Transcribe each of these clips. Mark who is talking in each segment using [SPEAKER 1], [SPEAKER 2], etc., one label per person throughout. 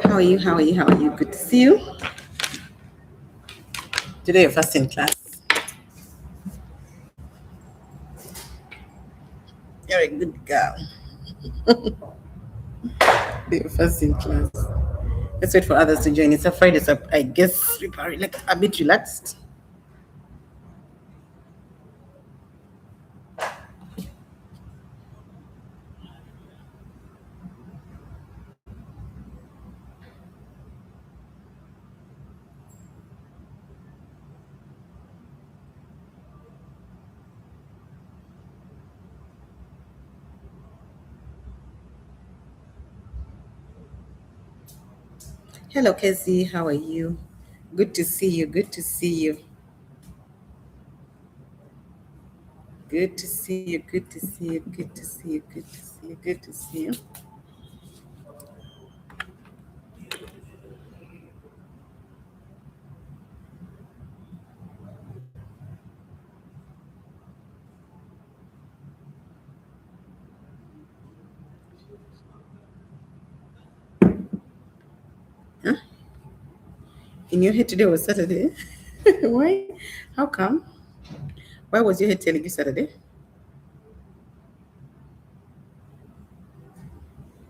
[SPEAKER 1] How are you? How are you? How are you? Good to see you. Today you're first in class. You're a good girl. You're first in class. Let's wait for others to join. It's a Friday, so I guess people are a bit relaxed. Hello, Casey. How are you? Good to see you. Good to see you. Good to see you. Good to see you. Good to see you. Good to see you. Good to see you. Huh? In your head today was Saturday. Why? How come? Why was your head telling you Saturday?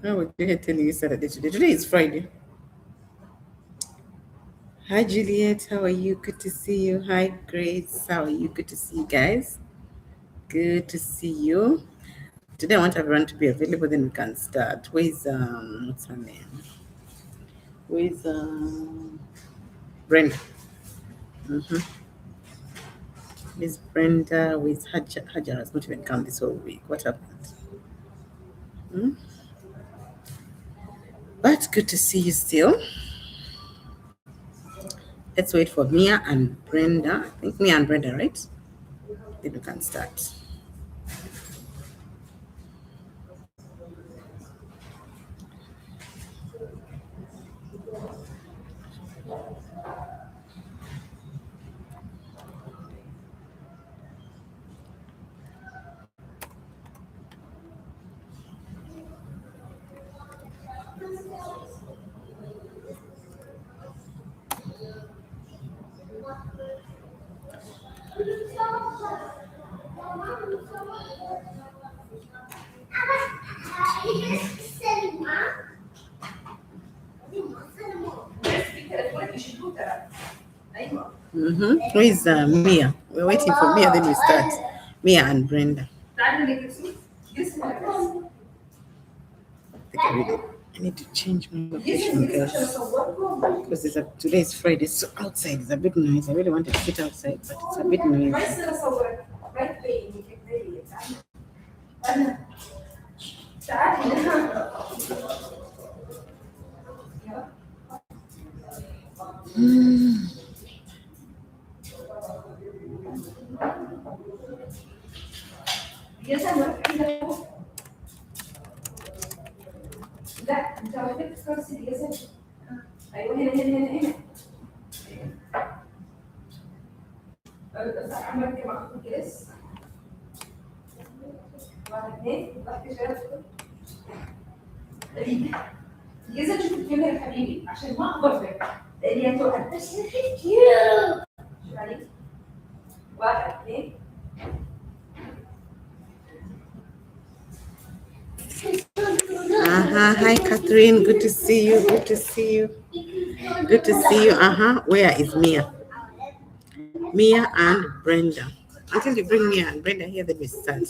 [SPEAKER 1] Why was your head telling you Saturday today? Today is Friday. Hi, Juliet. How are you? Good to see you. Hi, Grace. How are you? Good to see you guys. Good to see you. Today I want everyone to be available, then we can start. Where's what's her name? Where's Brenda? Mm-hmm. Miss Brenda with Hajar has not even come this whole week. What happened? Hmm? But good to see you still. Let's wait for Mia and Brenda. I think Mia and Brenda, right? Then we can start. Mm-hmm. Where is Mia? We're waiting for Mia, then we start. Mia and Brenda. I think I need to change my location, guys. Because today is Friday, so outside is a bit noisy. I really wanted to sit outside, but it's a bit noisy. Hi, Catherine. Good to see you. Good to see you. Good to see you. Where is Mia? Mia and Brenda. Until you bring Mia and Brenda here, then we start.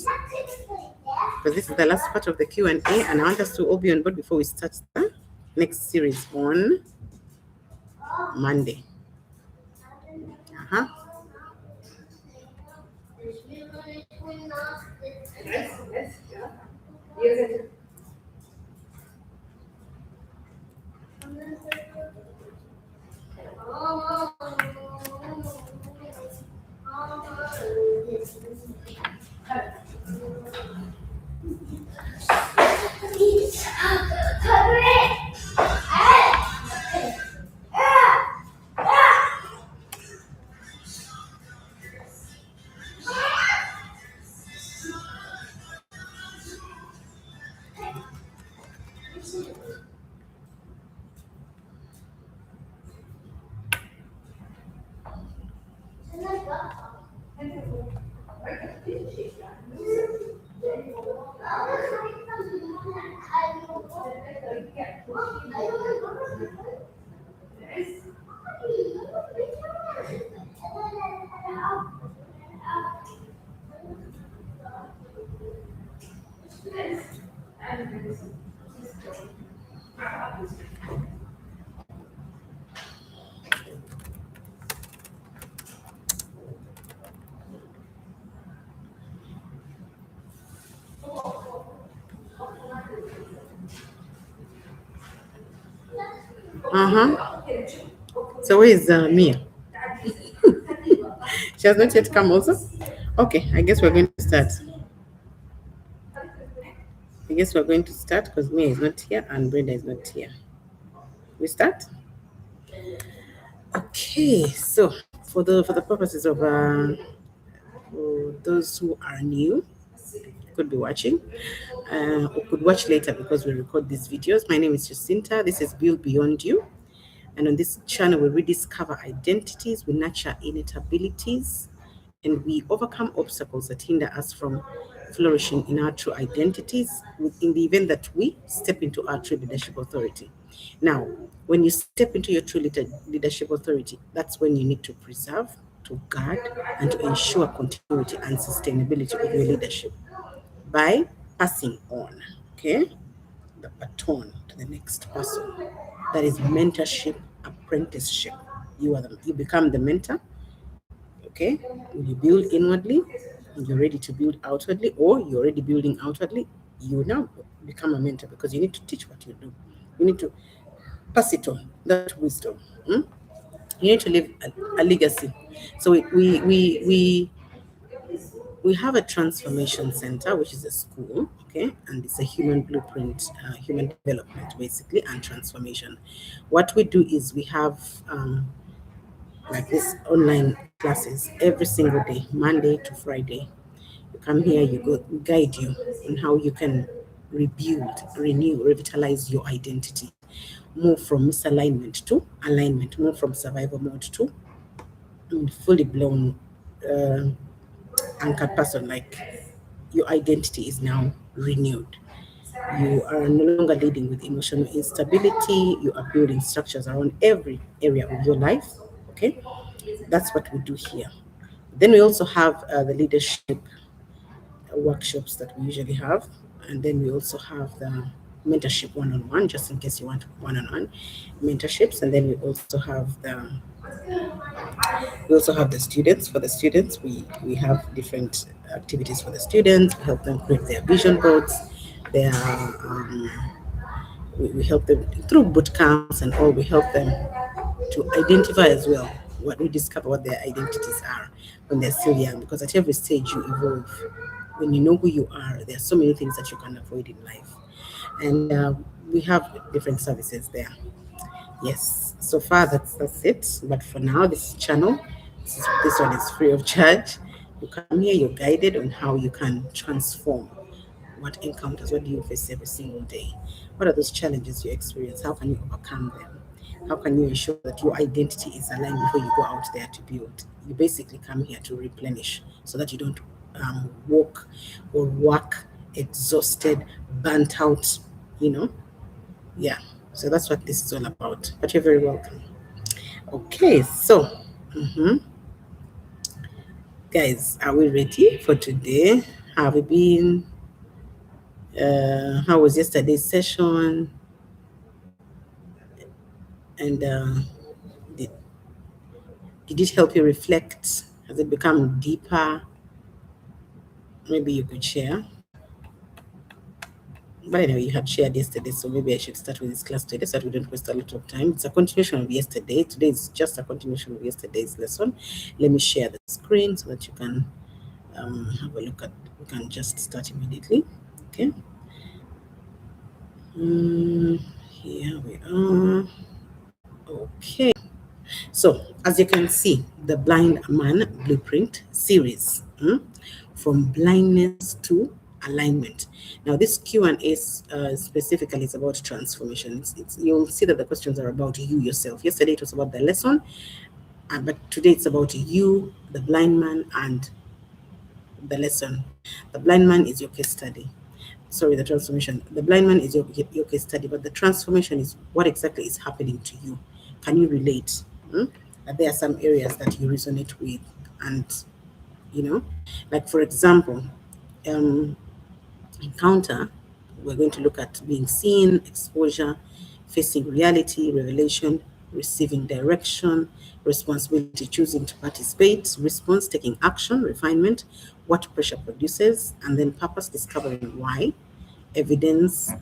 [SPEAKER 1] Because this is the last part of the Q&A, and I want us to all be on board before we start the next series on Monday. Uh-huh. So where is Mia? She has not yet come also? Okay, I guess we're going to start. I guess we're going to start because Mia is not here and Brenda is not here. We start? Okay, so for the purposes of for those who are new, could be watching, or could watch later because we record these videos. My name is Jacinta. This is Build Beyond You. And on this channel, we rediscover identities, we nurture innate abilities, and we overcome obstacles that hinder us from flourishing in our true identities in the event that we step into our true leadership authority. Now, when you step into your true leadership authority, that's when you need to preserve, to guard, and to ensure continuity and sustainability of your leadership by passing on, okay, the baton to the next person. That is mentorship, apprenticeship. You become the mentor, okay? You build inwardly, and you're ready to build outwardly, or you're already building outwardly. You now become a mentor because you need to teach what you do. You need to pass it on, that wisdom. You need to leave a legacy. So we have a transformation center, which is a school, okay, and it's a human blueprint, human development, basically, and transformation. What we do is we have like this online classes every single day, Monday to Friday. You come here, we guide you on how you can rebuild, renew, revitalize your identity, move from misalignment to alignment, move from survival mode to fully blown uh, anchored person. Like your identity is now renewed. You are no longer leading with emotional instability. You are building structures around every area of your life. Okay, that's what we do here. Then we also have the leadership workshops that we usually have, and then we also have the mentorship one-on-one, just in case you want one-on-one mentorships, and then we also have the students. For the students, we have different activities for the students. We help them create their vision boards, their we help them through boot camps and all. We help them to identify as well what we discover what their identities are when they're still young, because at every stage you evolve. When you know who you are, there are so many things that you can avoid in life, and we have different services there. Yes, so far that's it. But for now, this channel, this one is free of charge. You come here, you're guided on how you can transform. What encounters, what do you face every single day? What are those challenges you experience? How can you overcome them? How can you ensure that your identity is aligned before you go out there to build? You basically come here to replenish so that you don't walk or work exhausted, burnt out, you know? Yeah. So that's what this is all about. But you're very welcome. Okay, so guys, are we ready for today? Have we been? How was yesterday's session? And did, did it help you reflect? Has it become deeper? Maybe you could share. But anyway, you had shared yesterday, so maybe I should start with this class today so that we don't waste a lot of time. It's a continuation of yesterday. Today is just a continuation of yesterday's lesson. Let me share the screen so that you can have a look at. We can just start immediately. Okay. Here we are. Okay. So, as you can see, the Blind Man Blueprint series, from blindness to alignment. Now, this Q&A specifically is about transformation. You'll see that the questions are about you yourself. Yesterday it was about the lesson, but today it's about you, the blind man, and the lesson. The blind man is your case study. Sorry, the transformation. The blind man is your case study, but the transformation is what exactly is happening to you. Can you relate? Hmm? That there are some areas that you resonate with, and like for example, um, encounter. We're going to look at being seen, exposure, facing reality, revelation, receiving direction, responsibility, choosing to participate, response, taking action, refinement, what pressure produces, and then purpose, discovering why, evidence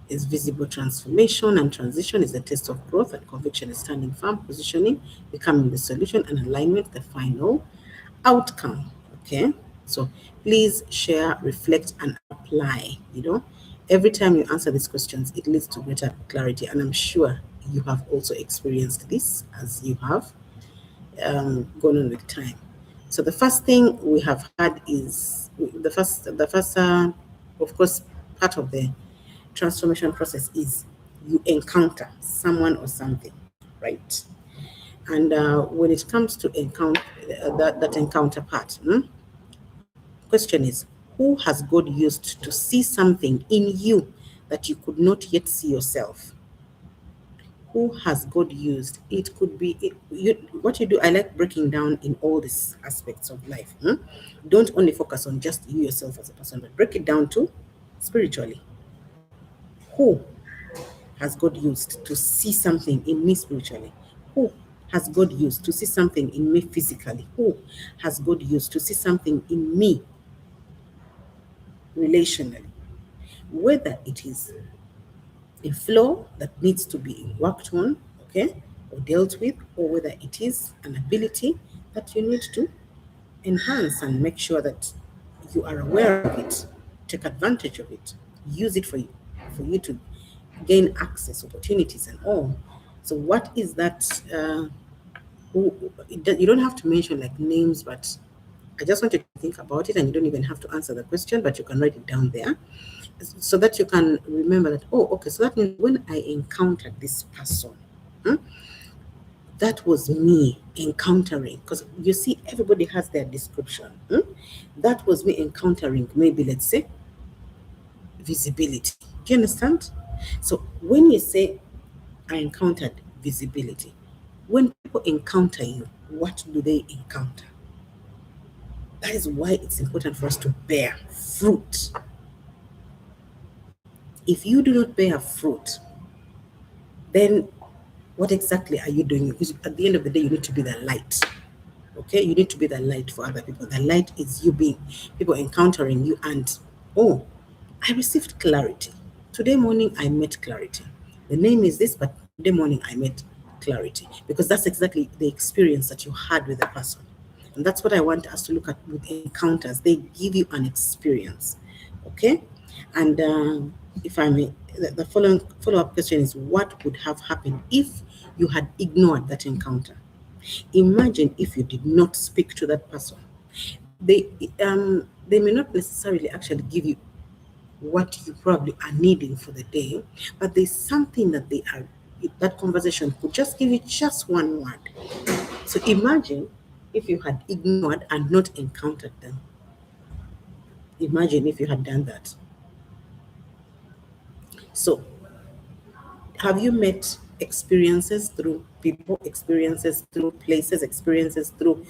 [SPEAKER 1] is visible transformation, and transition is the test of growth, and conviction is standing firm, positioning, becoming the solution, and alignment, the final outcome. Okay, so please share, reflect, and apply. Every time you answer these questions, it leads to greater clarity, and I'm sure you have also experienced this as you have gone on with time. So the first thing we have had is the first of course, part of the transformation process is you encounter someone or something, right? And when it comes to encounter, that encounter part, question is, who has God used to see something in you that you could not yet see yourself? Who has God used? It could be what you do. I like breaking down in all these aspects of life. Don't only focus on just you yourself as a person, but break it down to spiritually. Who has God used to see something in me spiritually? Who has God used to see something in me physically? Who has God used to see something in me relationally? Whether it is a flaw that needs to be worked on, okay, or dealt with, or whether it is an ability that you need to enhance and make sure that you are aware of it, take advantage of it, use it for you to gain access, opportunities, and all. So, what is that? You don't have to mention like names, but I just want you to think about it, and you don't even have to answer the question, but you can write it down there so that you can remember that, oh, okay, so that means when I encountered this person, hmm, that was me encountering, because you see, everybody has their description. That was me encountering, maybe let's say, visibility. Do you understand? So when you say, I encountered visibility, when people encounter you, what do they encounter? That is why it's important for us to bear fruit. If you do not bear fruit, then what exactly are you doing? Because at the end of the day, you need to be the light. Okay, you need to be the light for other people. The light is you being people encountering you, and oh, I received clarity. Today morning I met clarity. The name is this, but today morning I met clarity, because that's exactly the experience that you had with the person. And that's what I want us to look at with encounters. They give you an experience. Okay? And if I may, the following follow-up question is, what would have happened if you had ignored that encounter? Imagine if you did not speak to that person. They they may not necessarily actually give you what you probably are needing for the day, but there's something that that conversation could just give you just one word. So imagine if you had ignored and not encountered them. Imagine if you had done that. So have you met experiences through people, experiences through places, experiences through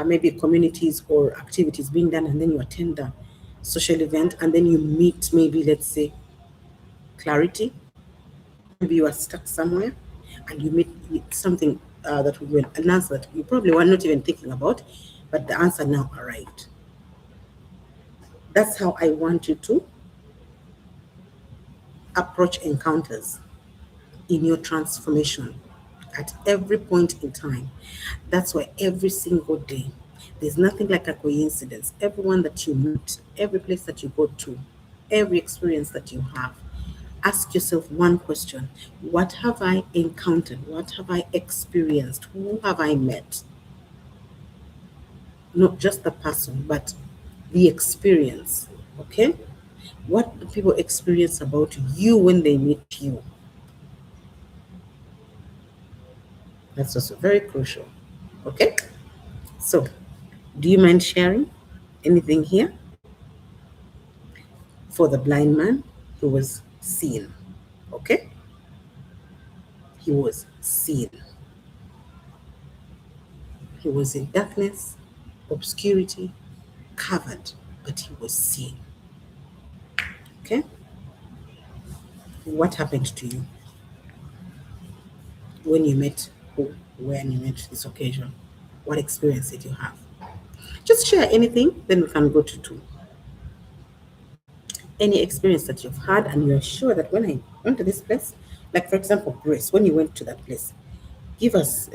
[SPEAKER 1] maybe communities or activities being done, and then you attend a social event, and then you meet maybe, let's say, clarity? Maybe you are stuck somewhere and you meet something that will an answer that you probably were not even thinking about, but the answer now arrived. That's how I want you to approach encounters in your transformation at every point in time. That's why every single day, there's nothing like a coincidence. Everyone that you meet, every place that you go to, every experience that you have, ask yourself one question: what have I encountered? What have I experienced? Who have I met? Not just the person, but the experience. Okay? What do people experience about you when they meet you? That's also very crucial. Okay? So, do you mind sharing anything here? For the blind man, he was seen. Okay? He was seen. He was in darkness, obscurity, covered, but he was seen. Okay? What happened to you when you met who? When you met this occasion? What experience did you have? Just share anything, then we can go to two. Any experience that you've had, and you're sure that when I went to this place, like for example, Grace, when you went to that place, give us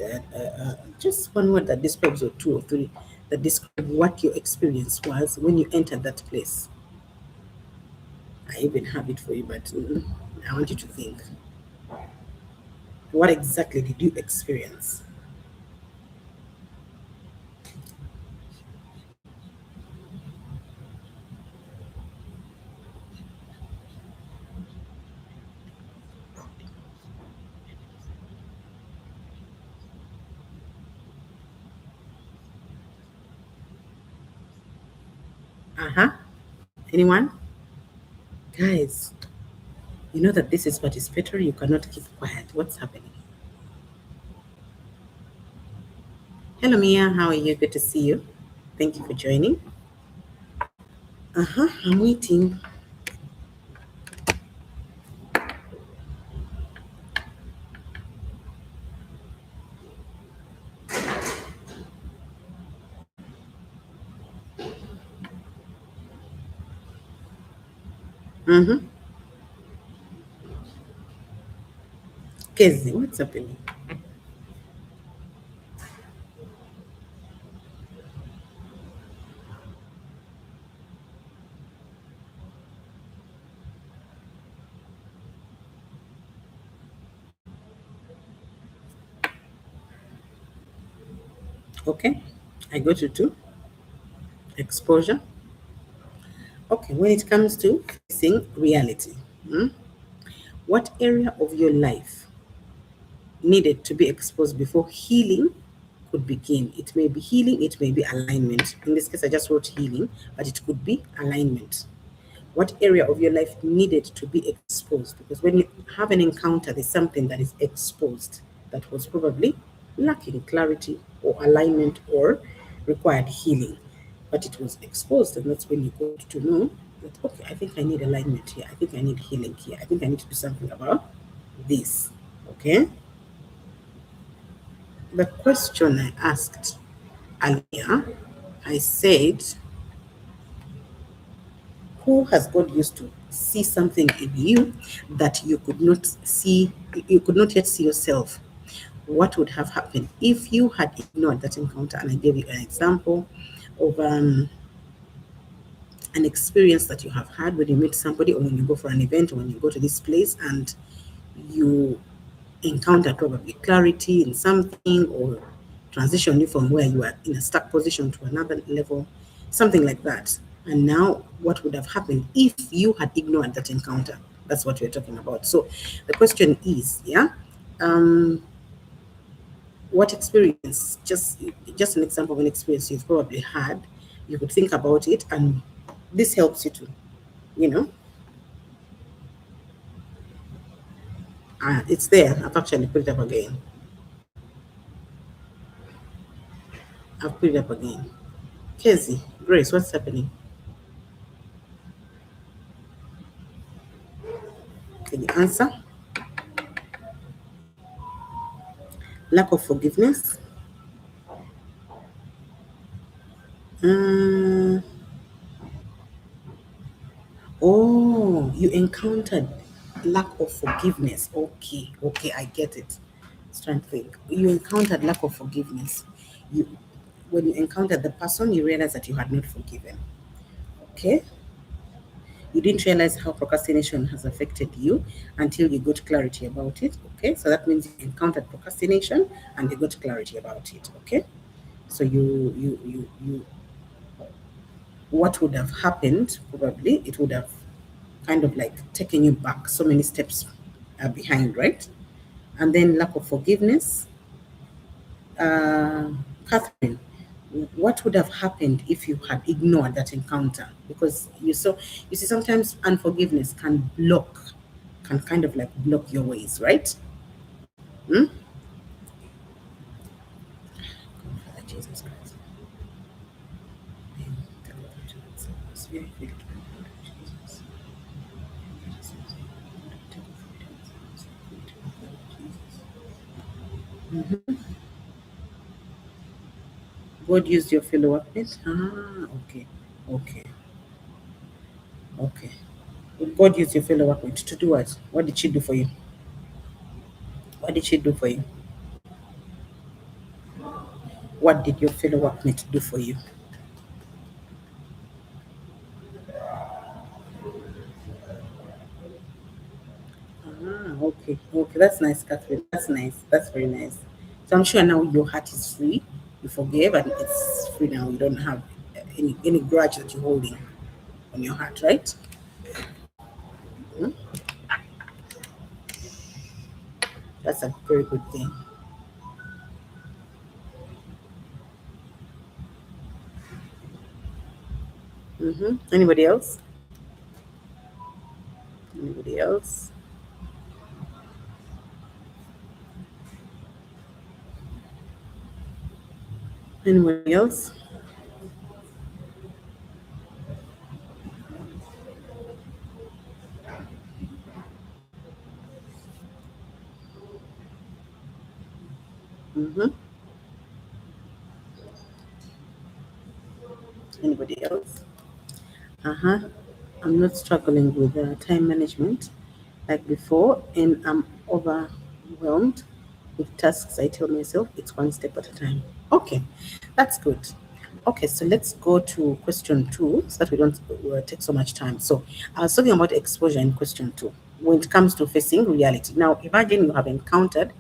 [SPEAKER 1] just one word that describes, or two or three, that describe what your experience was when you entered that place. I even have it for you, but I want you to think. What exactly did you experience? Uh huh. Anyone? Guys, you know that this is participatory. You cannot keep quiet. What's happening? Hello, Mia. How are you? Good to see you. Thank you for joining. Uh huh. I'm waiting. Mm-hmm. Kezi, what's happening? Okay. I go to two. Exposure. Okay. When it comes to facing reality, what area of your life needed to be exposed before healing could begin? It may be healing, it may be alignment. In this case, I just wrote healing, but it could be alignment. What area of your life needed to be exposed? Because when you have an encounter, there's something that is exposed that was probably lacking clarity or alignment or required healing, but it was exposed, and that's when you got to know that, okay, I think I need alignment here, I think I need healing here, I think I need to do something about this. Okay. The question I asked earlier, I said, who has God used to see something in you that you could not see, you could not yet see yourself? What would have happened if you had ignored that encounter? And I gave you an example of an experience that you have had when you meet somebody, or when you go for an event, or when you go to this place and you encounter probably clarity in something, or transition you from where you are in a stuck position to another level, something like that. And now, what would have happened if you had ignored that encounter? That's what we're talking about. So the question is, yeah, what experience? Just an example of an experience you've probably had. You could think about it, and this helps you to, you know, it's there. I've actually put it up again. I've put it up again. Casey, Grace, what's happening? Can you answer? Lack of forgiveness. Uh, oh, you encountered lack of forgiveness. Okay, okay, I get it. Let's try and think. You encountered lack of forgiveness. You, when you encountered the person, you realized that you had not forgiven. Okay, you didn't realize how procrastination has affected you until you got clarity about it. Okay, so that means you encountered procrastination and you got clarity about it. Okay, so you what would have happened? Probably it would have kind of like taking you back so many steps behind, right? And then lack of forgiveness. Catherine, what would have happened if you had ignored that encounter? Because you see, sometimes unforgiveness can kind of like block your ways, right? Hmm? Jesus Christ. God used your fellow workmate? Ah, okay. Okay. Okay. God used your fellow workmate to do what? What did she do for you? What did she do for you? What did your fellow workmate do for you? Ah, okay. Okay. That's nice, Catherine. That's nice. That's very nice. So I'm sure now your heart is free. You forgave and it's free now. You don't have any grudge that you're holding on your heart, right? Hmm? That's a very good thing. Anybody else? Anybody else? Anybody else? Mm-hmm. Anybody else? Uh-huh. I'm not struggling with time management like before, and I'm overwhelmed with tasks. I tell myself it's one step at a time. Okay, that's good. Okay, so let's go to question two so that we don't take so much time. So I was talking about exposure in question two when it comes to facing reality. Now, imagine you have encountered,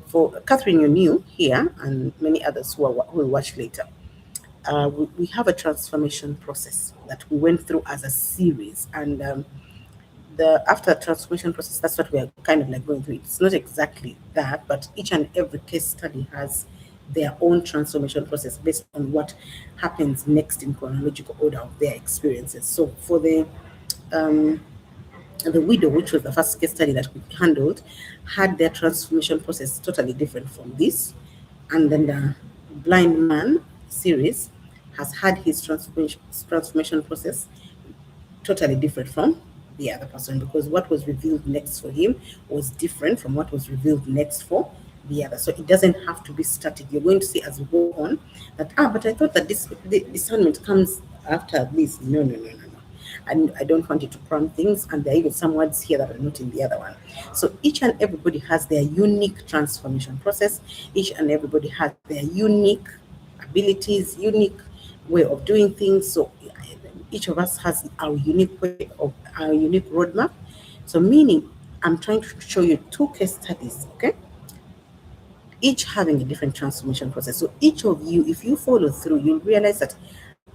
[SPEAKER 1] for Catherine, you're new here, and many others who will watch later. We have a transformation process that we went through as a series, and the after transformation process, that's what we are kind of like going through. It's not exactly that, but each and every case study has their own transformation process based on what happens next in chronological order of their experiences. So for the widow, which was the first case study that we handled, had their transformation process totally different from this. And then the blind man series has had his transformation process totally different from the other person, because what was revealed next for him was different from what was revealed next for the other. So it doesn't have to be static. You're going to see as we go on that, but I thought that the discernment comes after this. No, no, no, no, no. And I don't want you to cram things, and there are even some words here that are not in the other one. So each and everybody has their unique transformation process. Each and everybody has their unique abilities, unique way of doing things. So each of us has our unique way of our unique roadmap. So meaning I'm trying to show you two case studies, okay? Each having a different transformation process. So each of you, if you follow through, you'll realize that,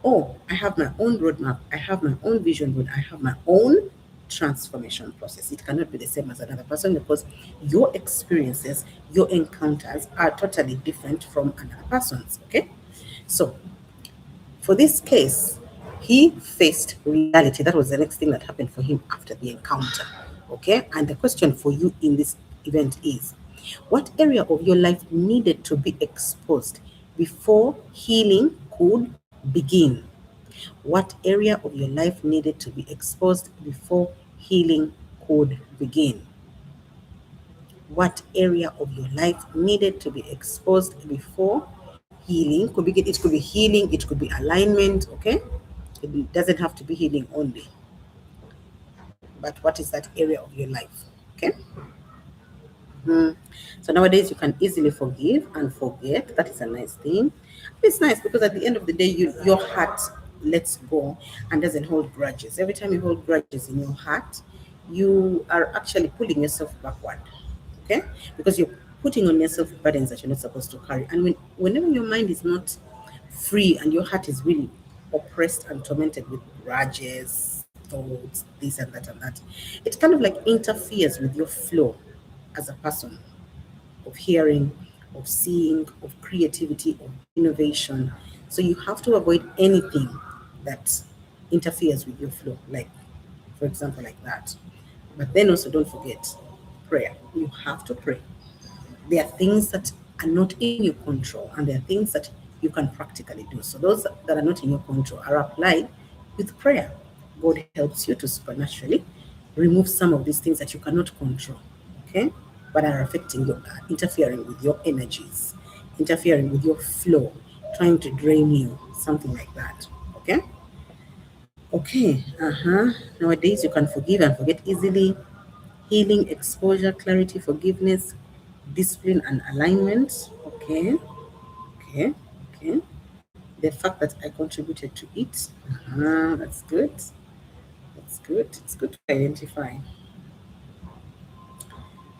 [SPEAKER 1] oh, I have my own roadmap, I have my own vision board, I have my own transformation process. It cannot be the same as another person, because your experiences, your encounters are totally different from another person's. Okay. So for this case, he faced reality. That was the next thing that happened for him after the encounter. Okay. And the question for you in this event is, what area of your life needed to be exposed before healing could begin? What area of your life needed to be exposed before healing could begin? What area of your life needed to be exposed before healing could begin? It could be healing, it could be alignment, okay? It doesn't have to be healing only. But what is that area of your life? Okay? Mhm. So nowadays you can easily forgive and forget. That is a nice thing. It's nice because at the end of the day, your heart lets go and doesn't hold grudges. Every time you hold grudges in your heart, you are actually pulling yourself backward. Okay? Because you're putting on yourself burdens that you're not supposed to carry. And whenever your mind is not free and your heart is really oppressed and tormented with grudges, thoughts, this and that and that. It kind of like interferes with your flow as a person of hearing, of seeing, of creativity, of innovation. So you have to avoid anything that interferes with your flow, like, for example, like that. But then also don't forget prayer. You have to pray. There are things that are not in your control, and there are things that you can practically do. So those that are not in your control are applied with prayer. God helps you to supernaturally remove some of these things that you cannot control, okay, but are affecting your, interfering with your energies, interfering with your flow, trying to drain you, something like that. Okay. Okay. Nowadays you can forgive and forget easily. Healing, exposure, clarity, forgiveness, discipline, and alignment. Okay, okay, okay. The fact that I contributed to it. That's good. That's good. It's good to identify.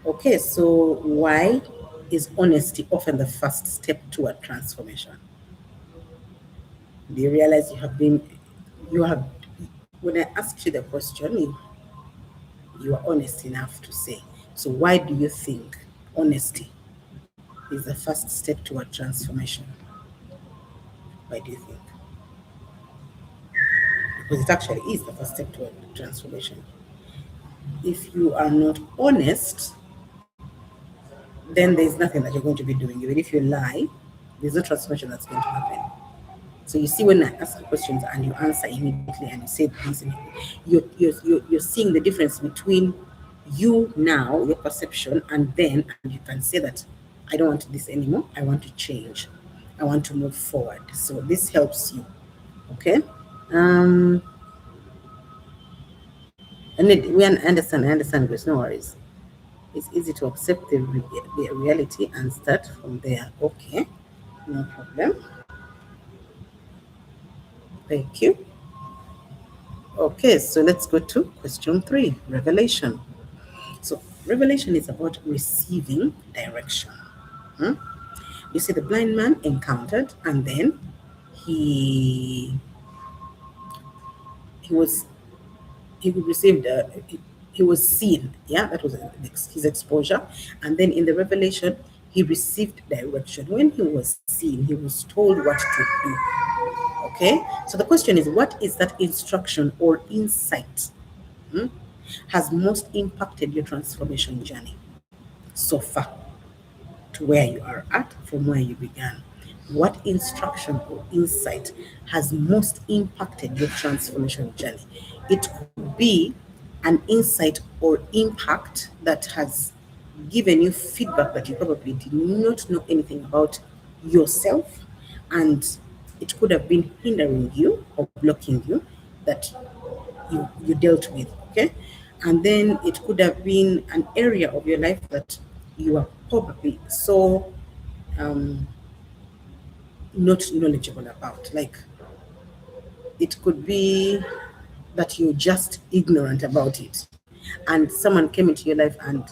[SPEAKER 1] Okay, so why is honesty often the first step toward transformation? Do you realize you have, when I asked you the question, you are honest enough to say. So why do you think honesty is the first step toward transformation? Why do you think? Because it actually is the first step toward transformation. If you are not honest, then there's nothing that you're going to be doing. Even if you lie, there's no transformation that's going to happen. So you see, when I ask you questions and you answer immediately and you say things, you're seeing the difference between you now, your perception, and then, and you can say that I don't want this anymore. I want to change. I want to move forward. So this helps you. Okay. Um, and I understand, Grace. No worries. It's easy to accept the reality and start from there. Okay, no problem. Thank you. Okay, so let's go to question 3, revelation. So revelation is about receiving direction. Hmm? You see, the blind man encountered, and then he he was he received he was seen. Yeah, that was his exposure. And then in the revelation, he received direction. When he was seen, he was told what to do. Okay, so the question is, what is that instruction or insight, hmm, has most impacted your transformation journey so far, to where you are at from where you began? What instruction or insight has most impacted your transformation journey? It could be an insight or impact that has given you feedback that you probably did not know anything about yourself, and it could have been hindering you or blocking you, that you dealt with. Okay, and then it could have been an area of your life that you are probably so um, not knowledgeable about. Like, it could be that you're just ignorant about it, and someone came into your life and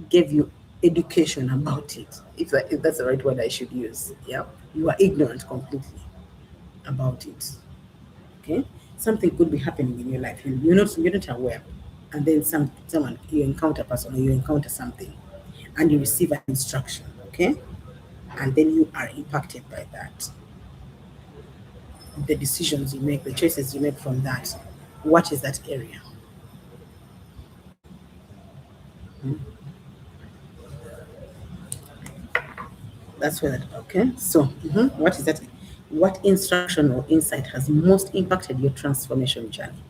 [SPEAKER 1] gave you education about it, if that's the right word I should use. Yeah, you are ignorant completely about it. Okay, something could be happening in your life, you're not aware, and then someone, you encounter a person, or you encounter something, and you receive an instruction. Okay, and then you are impacted by that, the decisions you make, the choices you make from that. What is that area? That's where that. Okay, so what is that? What instruction or insight has most impacted your transformation journey?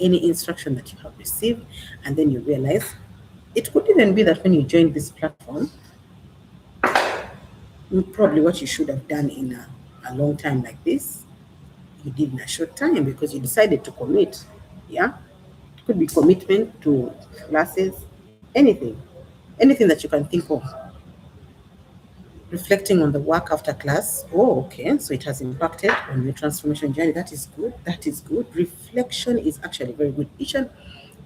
[SPEAKER 1] Any instruction that you have received, and then you realize, it could even be that when you joined this platform, probably what you should have done in a long time like this, you did in a short time because you decided to commit. Yeah, it could be commitment to classes, anything, anything that you can think of. Reflecting on the work after class. Oh, okay. So it has impacted on your transformation journey. That is good. That is good. Reflection is actually very good. Each and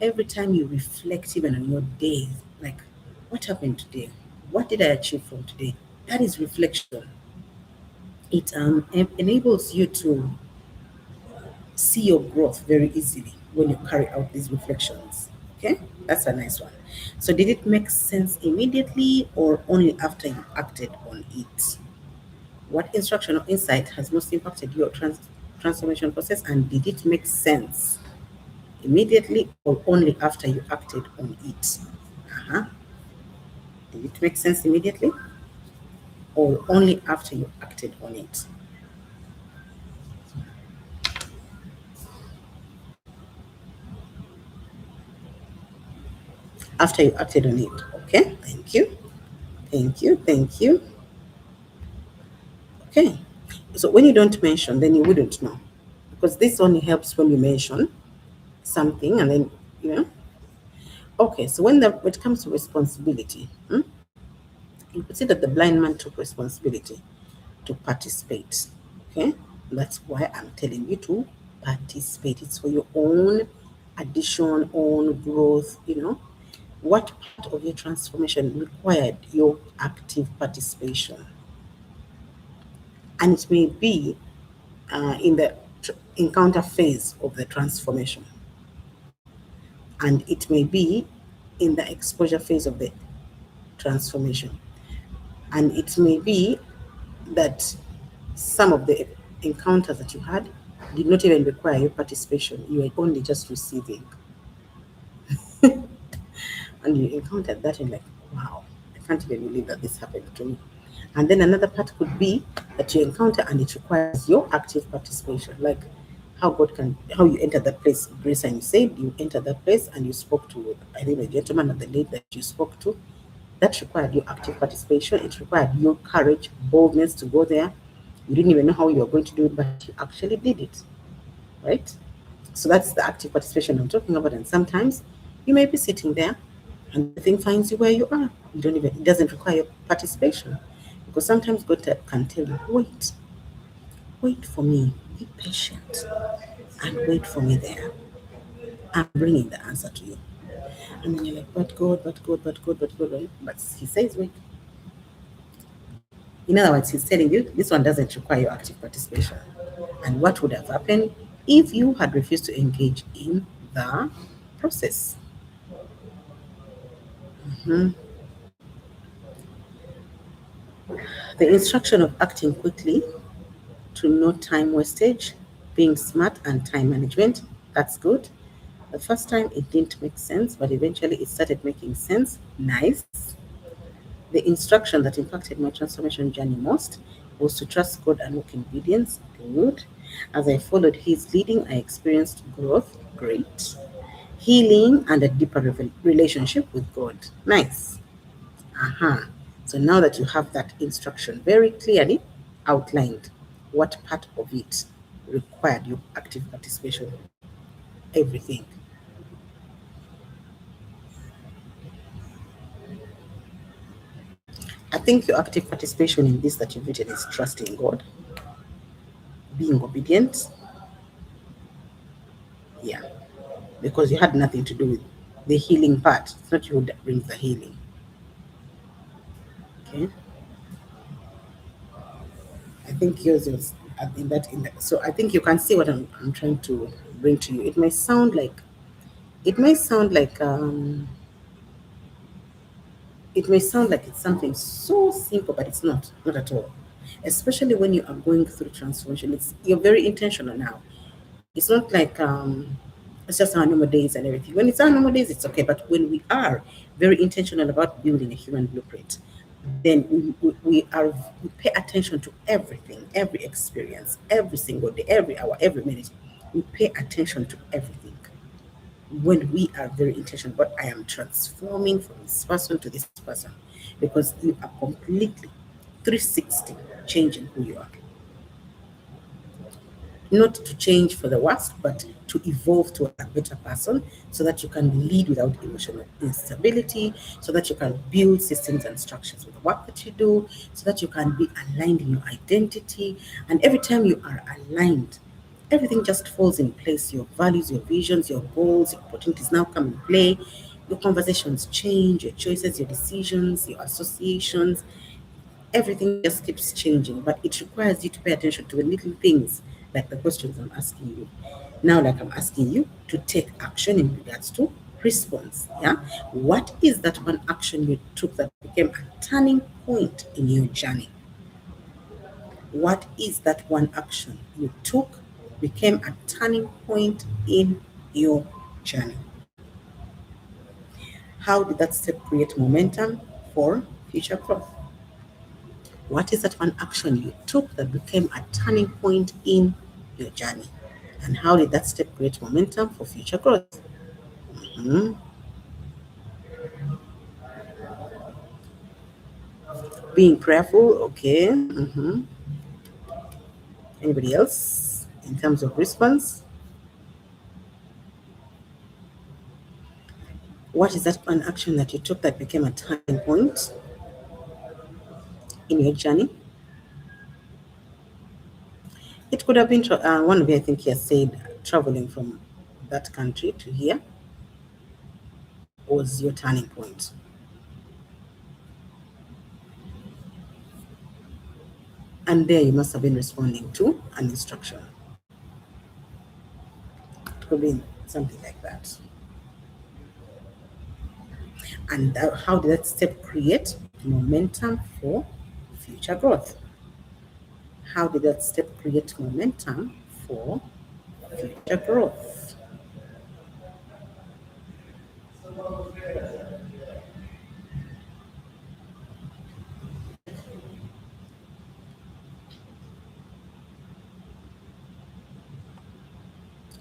[SPEAKER 1] every time you reflect, even on your days, like, what happened today? What did I achieve from today? That is reflection. It enables you to see your growth very easily when you carry out these reflections. Okay, that's a nice one. So, did it make sense immediately or only after you acted on it? What instruction or insight has most impacted your transformation process, and did it make sense immediately or only after you acted on it? Uh-huh. Did it make sense immediately or only after you acted on it? After you acted on it. Okay, thank you. Thank you. Thank you. Okay. So when you don't mention, then you wouldn't know. Because this only helps when you mention something and then, you know. Okay, so when it comes to responsibility, you could see that the blind man took responsibility to participate. Okay, that's why I'm telling you to participate. It's for your own addition, own growth. What part of your transformation required your active participation? And it may be in the encounter phase of the transformation, and it may be in the exposure phase of the transformation, and it may be that some of the encounters that you had did not even require your participation. You were only just receiving. And you encountered that and like, wow, I can't even believe that this happened to me. And then another part could be that you encounter and it requires your active participation, like how you enter that place. Grace, and you said you entered that place and you spoke to, I think, the gentleman or the lady that you spoke to. That required your active participation. It required your courage, boldness to go there. You didn't even know how you were going to do it, but you actually did it, right? So that's the active participation I'm talking about. And sometimes you may be sitting there and the thing finds you where you are. It doesn't require your participation. Because sometimes God can tell you, wait for me, be patient, and wait for me there. I'm bringing the answer to you. And then you're like, but God, but God, but God, but God, right? But He says, wait. In other words, He's telling you this one doesn't require your active participation. And what would have happened if you had refused to engage in the process? Mhm. The instruction of acting quickly to no time wastage, being smart and time management, that's good. The first time it didn't make sense, but eventually it started making sense. Nice. The instruction that impacted my transformation journey most was to trust God and walk in obedience. Good. As I followed His leading, I experienced growth. Great. Healing and a deeper relationship with God. Nice. Aha. So now that you have that instruction very clearly outlined, what part of it required your active participation? Everything. I think your active participation in this that you've written is trusting God, being obedient. Yeah. Because you had nothing to do with the healing part. It's not you that brings the healing. Okay. I think yours was in that. So I think you can see what I'm trying to bring to you. It may sound like it's something so simple, but it's not at all. Especially when you are going through transformation, you're very intentional now. It's not like it's just our normal days and everything. When it's our normal days, it's okay. But when we are very intentional about building a human blueprint, then we pay attention to everything, every experience, every single day, every hour, every minute. We pay attention to everything when we are very intentional. But I am transforming from this person to this person because you are completely 360 changing who you are, not to change for the worse, but to evolve to a better person so that you can lead without emotional instability, so that you can build systems and structures with the work that you do, so that you can be aligned in your identity. And every time you are aligned, everything just falls in place. Your values, your visions, your goals, your opportunities now come in play. Your conversations change, your choices, your decisions, your associations, everything just keeps changing, but it requires you to pay attention to the little things like the questions I'm asking you. Now, like I'm asking you to take action in regards to response. Yeah. What is that one action you took that became a turning point in your journey? What is that one action you took became a turning point in your journey? How did that step create momentum for future growth? What is that one action you took that became a turning point in your journey? And how did that step create momentum for future growth? Mhm. Being prayerful, okay. Anybody else in terms of response? What is that one action that you took that became a turning point in your journey? It could have been one of you, I think, he has said traveling from that country to here was your turning point. And there you must have been responding to an instruction. It could be something like that. And how did that step create momentum for future growth? How did that step create momentum for future growth?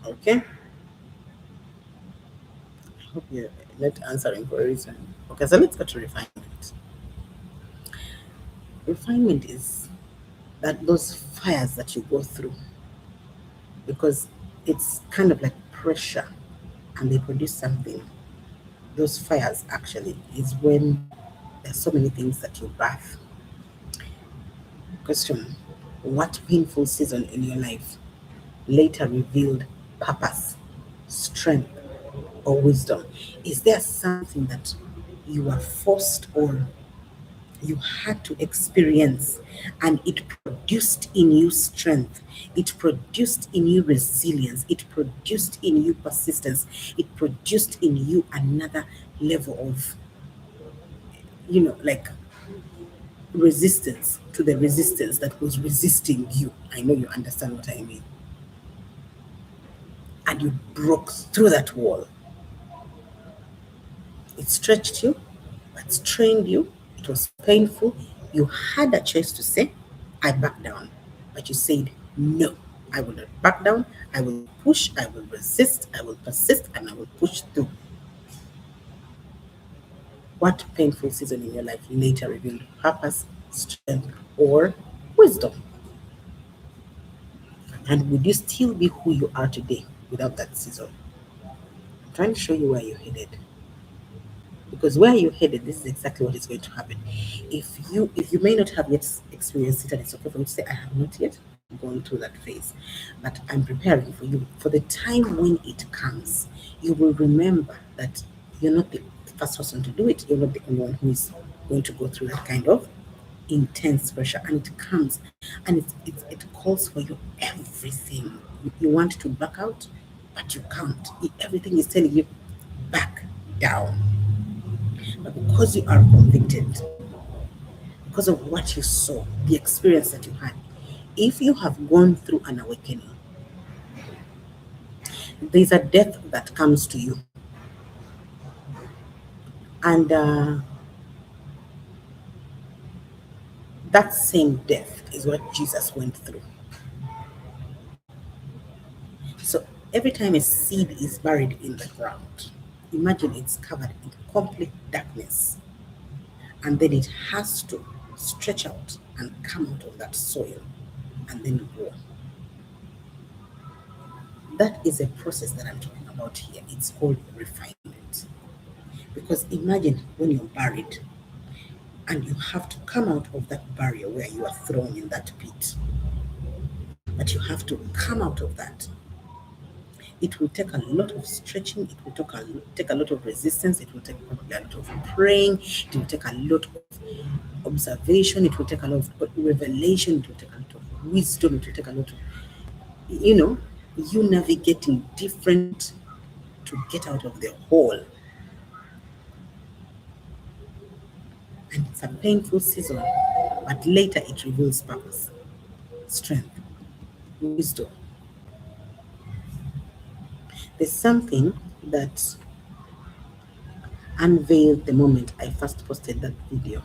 [SPEAKER 1] Okay, I hope you're not answering for a reason. Okay, so let's go to refinement. Refinement is that those fires that you go through because it's kind of like pressure and they produce something. Those fires actually is when there's so many things that you birth. Question: what painful season in your life later revealed purpose, strength, or wisdom? Is there something that you were forced or you had to experience and it produced in you strength, it produced in you resilience, it produced in you persistence, it produced in you another level of, like resistance to the resistance that was resisting you? I know you understand what I mean. And you broke through that wall. It stretched you, it strained you, it was painful. You had a choice to say, I back down. But you said, no, I will not back down. I will push, I will resist, I will persist, and I will push through. What painful season in your life later revealed purpose, strength, or wisdom? And would you still be who you are today without that season? I'm trying to show you where you're headed. Because where you're headed, this is exactly what is going to happen. If you may not have yet experienced it, and it's okay for you to say, I have not yet gone through that phase, but I'm preparing for you for the time when it comes. You will remember that you're not the first person to do it. You're not the only one who is going to go through that kind of intense pressure, and it comes and it calls for you everything. You want to back out, but you can't. Everything is telling you back down. But because you are convicted, because of what you saw, the experience that you had, if you have gone through an awakening, there's a death that comes to you. And that same death is what Jesus went through. So every time a seed is buried in the ground, imagine it's covered in complete darkness. And then it has to stretch out and come out of that soil and then grow. That is a process that I'm talking about here. It's called refinement. Because imagine when you're buried and you have to come out of that barrier where you are thrown in that pit. But you have to come out of that. It will take a lot of stretching, it will take a lot of resistance, it will take probably a lot of praying, it will take a lot of observation, it will take a lot of revelation, it will take a lot of wisdom, it will take a lot of, you know. you navigating different to get out of the hole. And it's a painful season, but later it reveals purpose, strength, wisdom. There's something that unveiled the moment I first posted that video.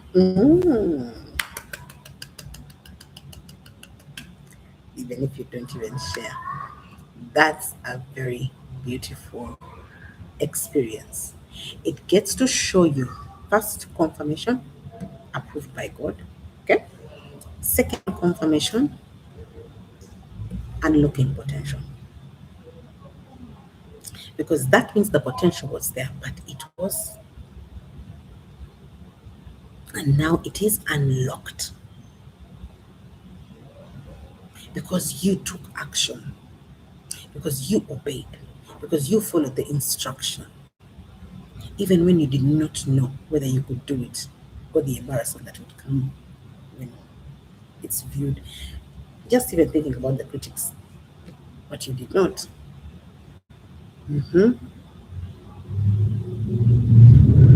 [SPEAKER 1] Even if you don't even share, that's a very beautiful experience. It gets to show you first confirmation, approved by God. Okay. Second confirmation, unlocking potential. Because that means the potential was there, but it was, and now it is unlocked because you took action, because you obeyed, because you followed the instruction, even when you did not know whether you could do it, or the embarrassment that would come when it's viewed. Just even thinking about the critics, but you did not.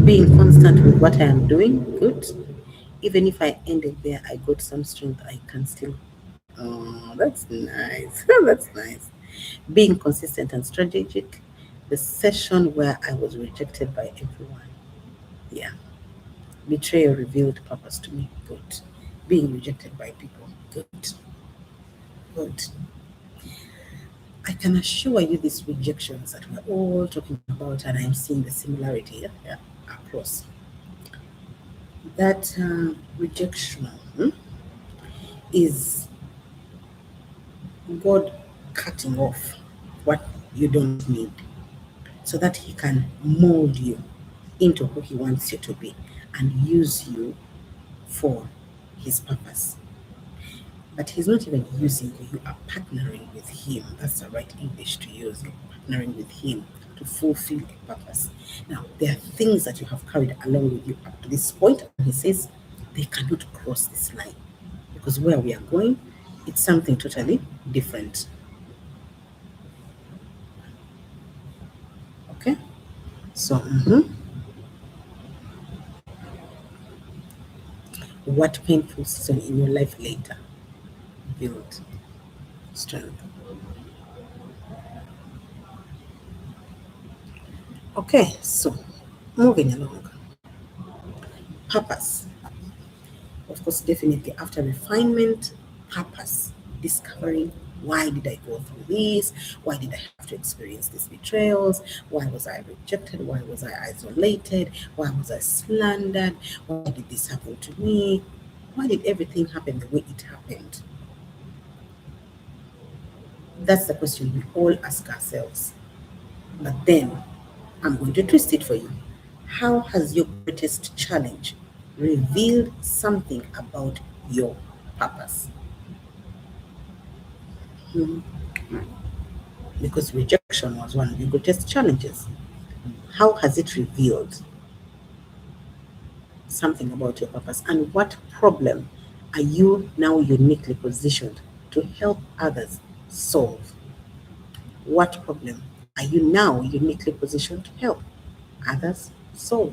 [SPEAKER 1] Being constant with what I am doing, good. Even if I ended there, I got some strength, I can still. Oh, that's nice. That's nice. Being consistent and strategic. The session where I was rejected by everyone. Yeah. Betrayal revealed purpose to me. Good. Being rejected by people. Good. Good. I can assure you these rejections that we're all talking about, and I'm seeing the similarity across. That rejection is God cutting off what you don't need so that He can mold you into who He wants you to be and use you for His purpose. But He's not even using you, you are partnering with Him. That's the right English to use. You're partnering with Him to fulfill a purpose. Now, there are things that you have carried along with you up to this point, and He says they cannot cross this line because where we are going, it's something totally different. Okay? So, what painful season in your life later build strength? Okay, so moving along. Purpose. Of course, definitely after refinement, purpose, discovering why did I go through this? Why did I have to experience these betrayals? Why was I rejected? Why was I isolated? Why was I slandered? Why did this happen to me? Why did everything happen the way it happened? That's the question we all ask ourselves. But then I'm going to twist it for you. How has your greatest challenge revealed something about your purpose? Because rejection was one of your greatest challenges. How has it revealed something about your purpose? And what problem are you now uniquely positioned to help others solve? What problem are you now uniquely positioned to help others solve?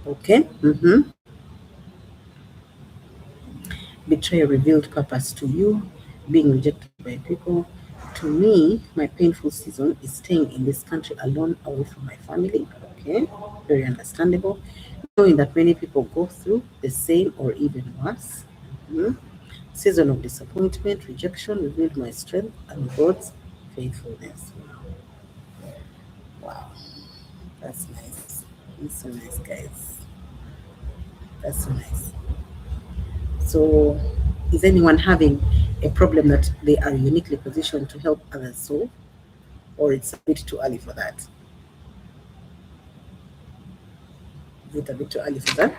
[SPEAKER 1] Okay? Betrayal revealed purpose to you, being rejected by people. To me, my painful season is staying in this country alone, away from my family. Okay, very understandable. Knowing that many people go through the same or even worse. Mhm. Season of disappointment, rejection revealed my strength and God's faithfulness. Wow, that's nice. That's so nice, guys. That's so nice. So, is anyone having a problem that they are uniquely positioned to help others solve, or it's a bit too early for that? Is it a bit too early for that?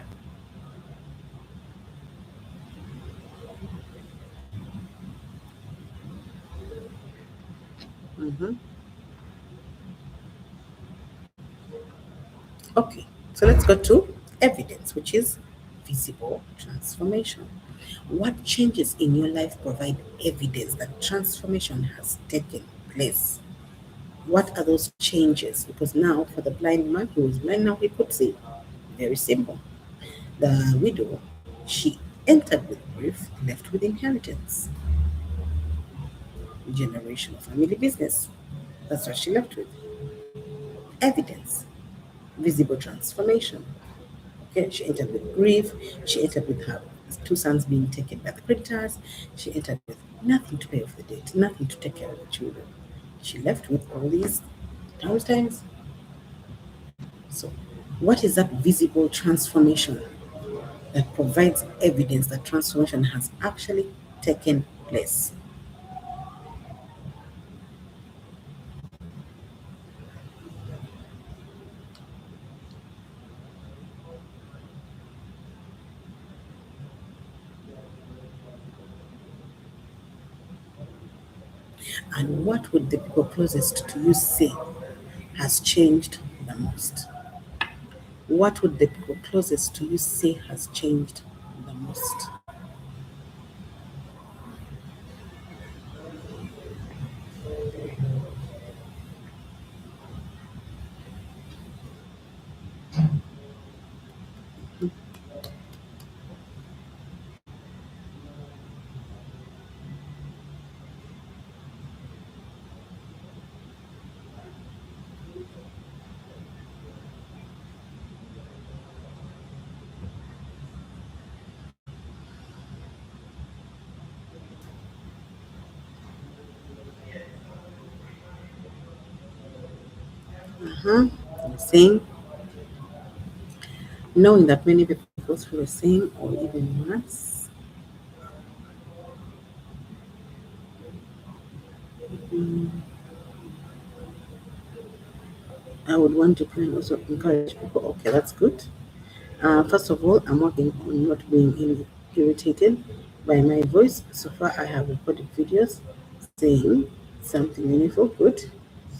[SPEAKER 1] Mm-hmm. Okay, so let's go to evidence, which is visible transformation. What changes in your life provide evidence that transformation has taken place? What are those changes? Because now, for the blind man who is blind, now he could see. Very simple. The widow, she entered with grief, left with inheritance, generational family business. That's what she left with. Evidence, visible transformation. Okay, she entered with grief. She entered with her two sons being taken by the creditors. She entered with nothing to pay off the debt, nothing to take care of the children. She left with all these times. So, what is that visible transformation that provides evidence that transformation has actually taken place? And what would the people closest to you say has changed the most? What would the people closest to you say has changed the most? Uh-huh. Saying, knowing that many people go through the same or even worse. Mm, I would want to try and also encourage people. Okay, that's good. First of all, I'm working on not being irritated by my voice. So far, I have recorded videos saying something meaningful, good,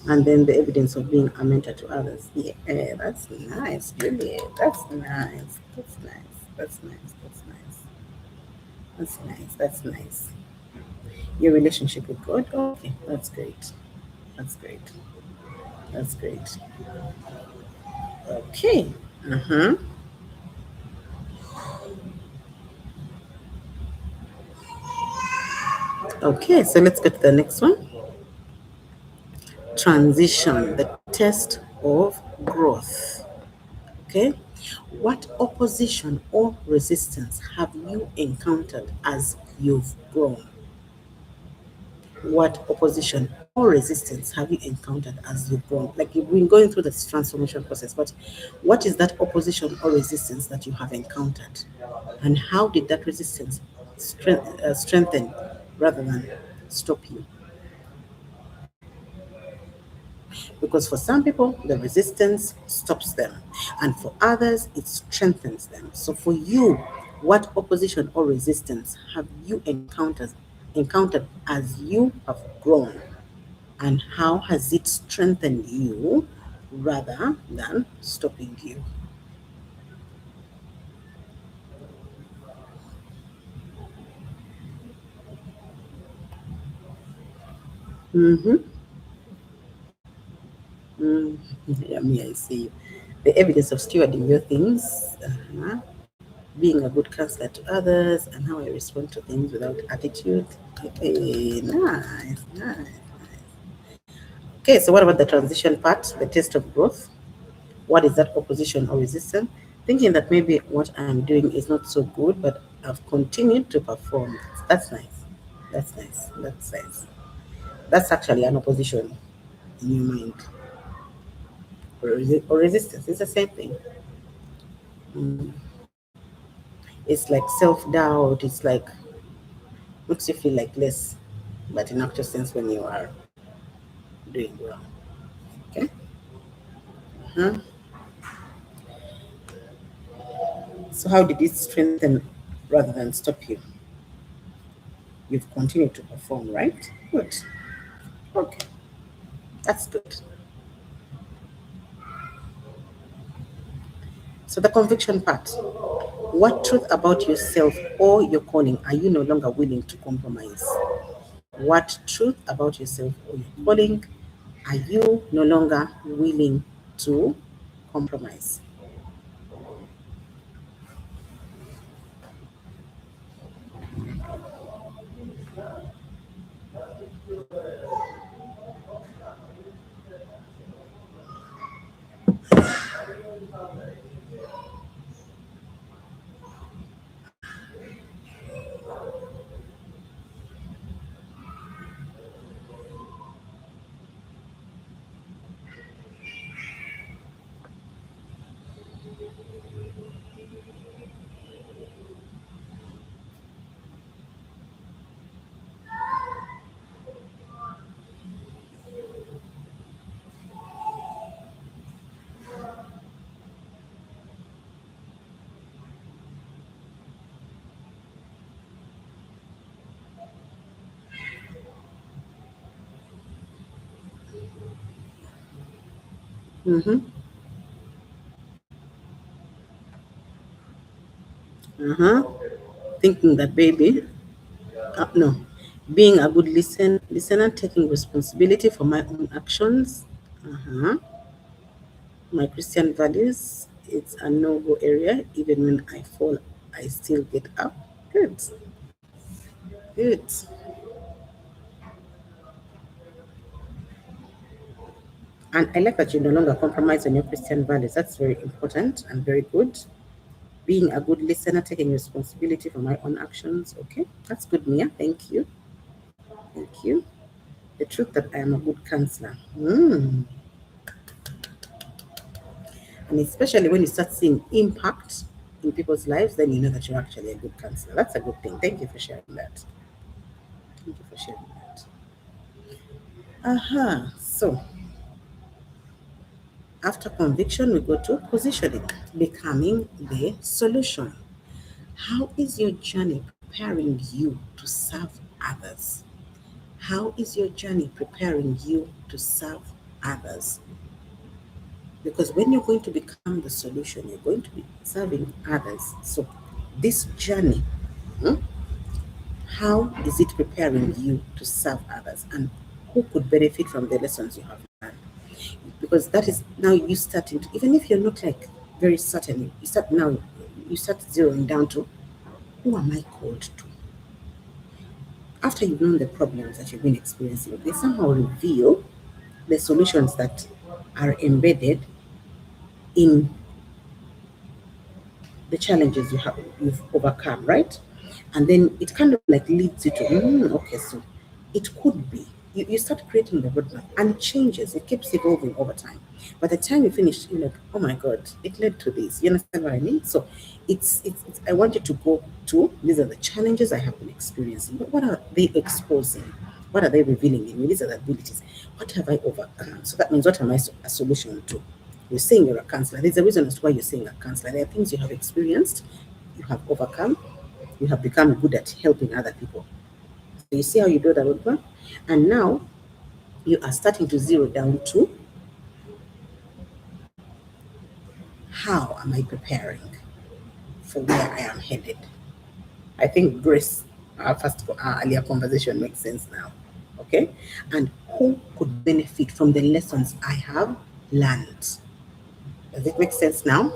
[SPEAKER 1] and then the evidence of being a mentor to others. Yeah, that's nice, Juliet. That's nice. That's nice. That's nice. That's nice. That's nice. That's nice. Your relationship with God. Okay, that's great. That's great. That's great. Okay. Uh-huh. Okay, so let's go to the next one. Transition, the test of growth. Okay. What opposition or resistance have you encountered as you've grown? What opposition or resistance have you encountered as you've grown? Like you've been going through this transformation process, but what is that opposition or resistance that you have encountered? And how did that resistance strengthen rather than stop you? Because for some people, the resistance stops them, and for others, it strengthens them. So, for you, what opposition or resistance have you encountered as you have grown, and how has it strengthened you rather than stopping you? Mm-hmm. Mm. Yeah, me, I see you. The evidence of stewarding your things. Uh-huh. Being a good counselor to others, and how I respond to things without attitude. Okay, nice, nice. Okay, so what about the transition part, the test of growth? What is that opposition or resistance? Thinking that maybe what I'm doing is not so good, but I've continued to perform. That's nice. That's nice. That's nice. That's actually an opposition in your mind, or resistance. It's the same thing. Mm. It's like self doubt. It's like makes you feel like less, but in actual sense, when you are doing well. Okay. Uh-huh. So how did it strengthen rather than stop you? You've continued to perform, right? Good. Okay, that's good. So the conviction part. What truth about yourself or your calling are you no longer willing to compromise? What truth about yourself or your calling are you no longer willing to compromise? Mm-hmm. Uh-huh. Thinking that baby, no. Being a good listener, taking responsibility for my own actions. Uh-huh. My Christian values, it's a no-go area. Even when I fall, I still get up. Good. Good. And I like that you no longer compromise on your Christian values. That's very important and very good. Being a good listener, taking responsibility for my own actions. Okay, that's good, Mia. Thank you. Thank you. The truth that I am a good counselor. And especially when you start seeing impact in people's lives, then you know that you're actually a good counselor. That's a good thing. Thank you for sharing that. Thank you for sharing that. Aha. So after conviction, we go to positioning, becoming the solution. How is your journey preparing you to serve others? How is your journey preparing you to serve others? Because when you're going to become the solution, you're going to be serving others. So, this journey, hmm, how is it preparing you to serve others? And who could benefit from the lessons you have learned? Because that is now you starting to, even if you're not like very certain, you start now, you start zeroing down to who am I called to? After you've known the problems that you've been experiencing, they somehow reveal the solutions that are embedded in the challenges you've overcome, right? And then it kind of like leads you to, okay, so it could be. You start creating the roadmap and it changes, it keeps evolving over time. By the time you finish, you're like, oh my God, it led to this. You understand what I mean? So it's I want you to go to these are the challenges I have been experiencing. But what are they exposing? What are they revealing in me? These are the abilities. What have I overcome? So that means what am I a solution to? You're saying you're a counselor. There's a reason as to why you're saying a counselor. There are things you have experienced, you have overcome, you have become good at helping other people. So you see how you do that roadmap? And now you are starting to zero down to how am I preparing for where I am headed? I think Grace, our earlier conversation makes sense now. Okay? And who could benefit from the lessons I have learned? Does it make sense now?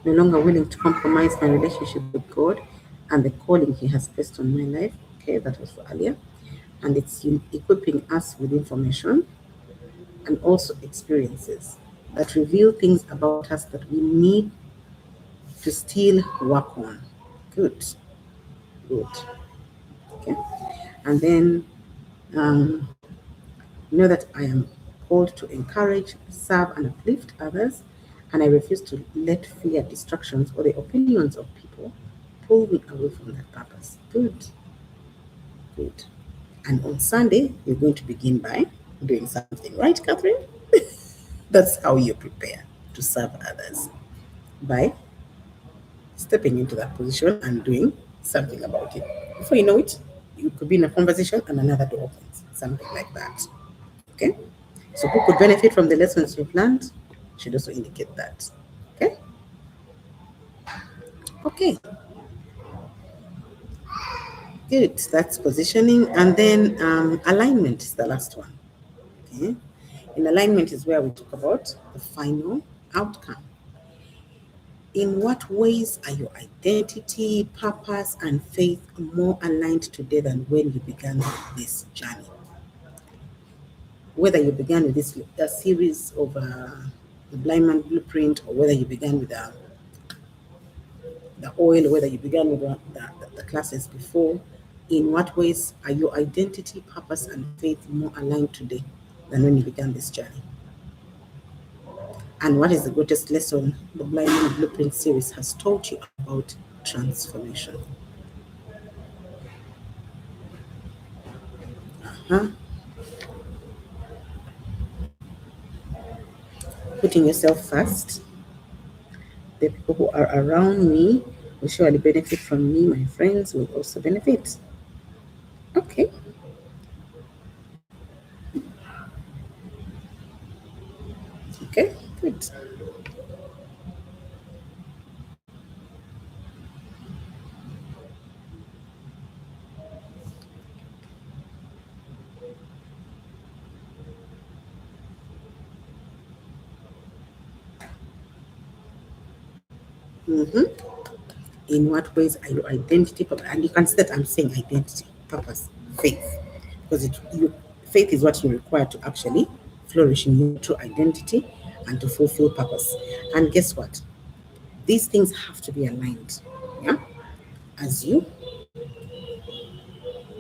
[SPEAKER 1] No longer willing to compromise my relationship with God and the calling He has placed on my life. Okay, that was for earlier. And it's equipping us with information and also experiences that reveal things about us that we need to still work on. Good, good. Okay. And then um, know that I am called to encourage, serve, and uplift others, and I refuse to let fear, distractions, or the opinions of people pull me away from that purpose. Good. Good. And on Sunday, you're going to begin by doing something, right, Catherine? That's how you prepare to serve others, by stepping into that position and doing something about it. Before you know it, you could be in a conversation and another door opens, something like that. Okay? So, who could benefit from the lessons you've learned should also indicate that. Okay? Okay, good. That's positioning. And then alignment is the last one. Okay? In alignment is where we talk about the final outcome. In what ways are your identity, purpose, and faith more aligned today than when you began this journey? Whether you began with this a series of the blind man blueprint, or whether you began with the oil, or whether you began with the classes before, in what ways are your identity, purpose, and faith more aligned today than when you began this journey? And what is the greatest lesson the Blind Man Blueprint series has taught you about transformation? Uh-huh. Putting yourself first. The people who are around me will surely benefit from me. My friends will also benefit. Okay. Okay, good. Mm-hmm. In what ways are your identity, and you can say that I'm saying identity, purpose, faith, because faith is what you require to actually flourish in your true identity and to fulfill purpose. And guess what? These things have to be aligned, yeah, as you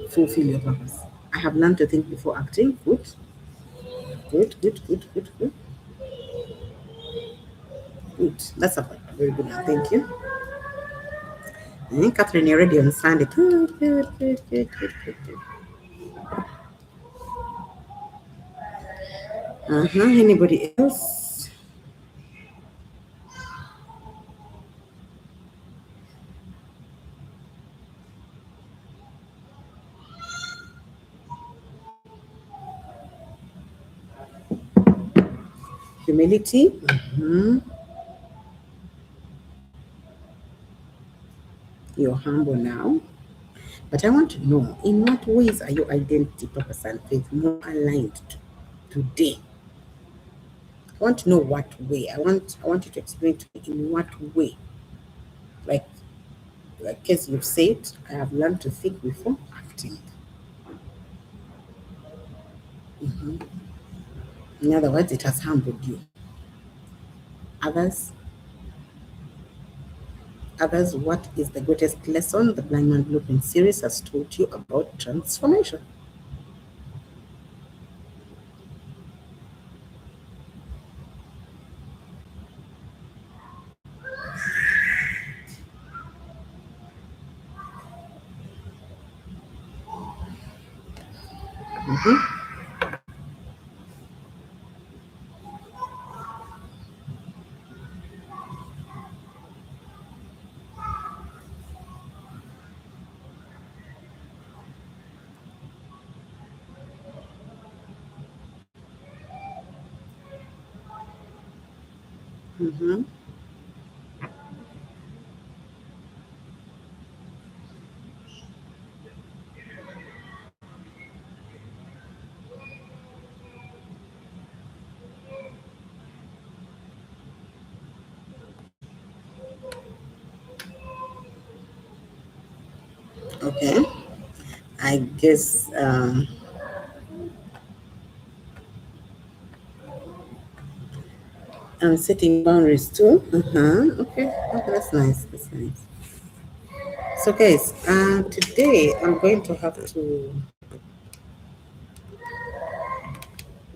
[SPEAKER 1] fulfill your purpose. I have learned to think before acting. Good, good, good, good, good, good, good. That's a very good one. Thank you. Catherine, you're ready on Sunday. Good, good, good, good, good, good, good. Anybody else? Humility. You're humble now. But I want to know, in what ways are your identity, purpose, and faith more aligned today? I want to know what way. I want you to explain to me in what way. Like as you've said, I have learned to think before acting. In other words, it has humbled you. Others, what is the greatest lesson the Blind Man Blueprint series has taught you about transformation? Mm-hmm. Okay. I guess I'm setting boundaries too. Okay. Okay, that's nice. That's nice. So, guys, today I'm going to have to,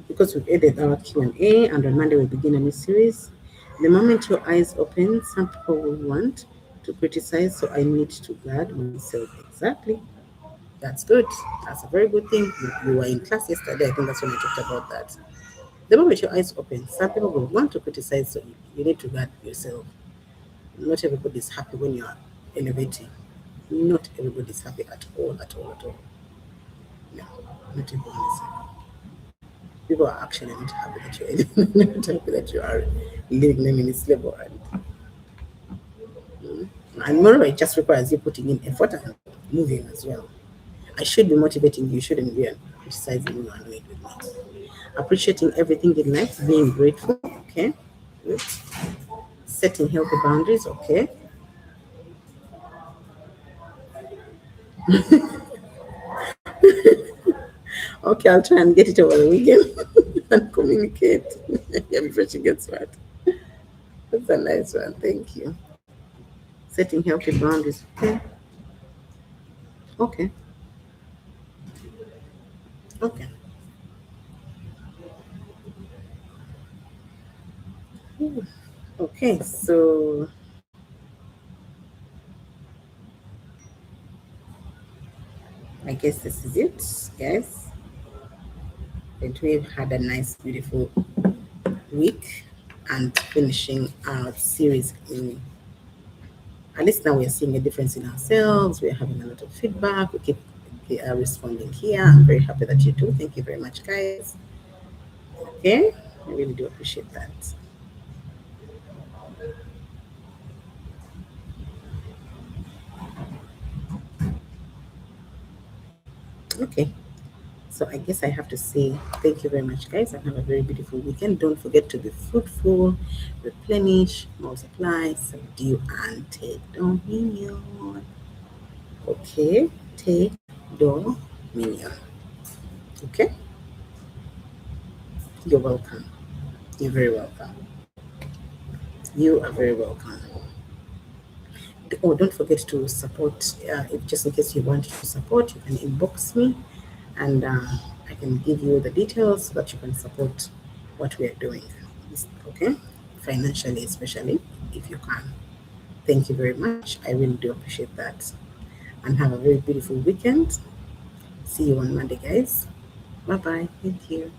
[SPEAKER 1] because we've ended our Q&A, and on Monday we'll begin a new series. The moment your eyes open, some people will want to criticize, so I need to guard myself. Exactly. That's good. That's a very good thing. You were in class yesterday. I think that's when I talked about that. The moment your eyes open, some people will want to criticize, so you need to guard yourself. Not everybody is happy when you are elevating. Not everybody is happy at all, at all, at all. No, not everyone is happy. People are actually not happy that you're not happy that you are leaving them in this level. And moreover, it just requires you putting in effort and moving as well. I should be motivating you, shouldn't be criticizing you and annoyed with me. Appreciating everything in life, being grateful, okay, good. Setting healthy boundaries, okay. Okay, I'll try and get it over the weekend and communicate yeah, before she gets mad. That's a nice one, thank you. Setting healthy boundaries, okay, okay, okay. Okay, so I guess this is it, guys. That we've had a nice, beautiful week and finishing our series in. At least now we're seeing a difference in ourselves. We're having a lot of feedback. We keep responding here. I'm very happy that you do. Thank you very much, guys. Okay, I really do appreciate that. Okay, so I guess I have to say thank you very much, guys, and have a very beautiful weekend. Don't forget to be fruitful, replenish, multiply, subdue, and take dominion. Okay, take dominion. Okay, you're welcome. You're very welcome. You are very welcome. Oh, don't forget to support. If just in case you want to support, you can inbox me, and I can give you the details so that you can support what we are doing. Okay, financially, especially if you can. Thank you very much. I really do appreciate that, and have a very beautiful weekend. See you on Monday, guys. Bye bye. Thank you.